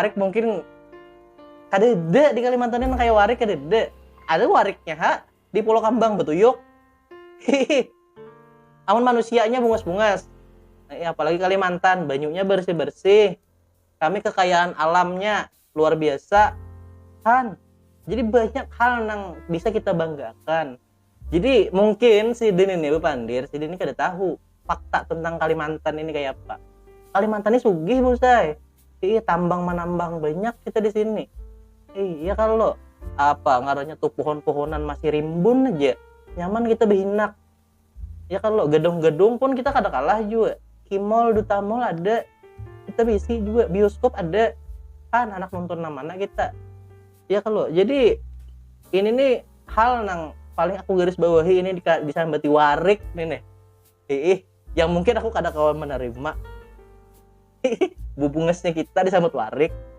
warik mungkin kadede di Kalimantan ini kayak warik kadede. Ada wariknya ha di Pulau Kambang Betuyuk. Hihi. Amun manusianya bungas-bungas. Nah, apalagi Kalimantan, banyunya bersih-bersih. Kami kekayaan alamnya luar biasa. Kan. Jadi banyak hal yang bisa kita banggakan. Jadi mungkin si Din ini Bu Pandir, si Din ini kada tahu fakta tentang Kalimantan ini kayak apa. Kalimantan ini sugih Busai. Iya, tambang menambang banyak kita di sini. Iya kalau apa ngarannya tuh pohon-pohonan masih rimbun aja. Nyaman kita behinak. Ya kalau gedung-gedung pun kita kada kalah juga. Kimol, Duta Mall ada. Kita bisi juga, bioskop ada. Kan anak nonton mana kita. Ya kalau jadi ini nih hal yang paling aku garis bawahi ini disambati warik nih nih. Yang mungkin aku kada kawan menerima. Bubungesnya kita disambut warik.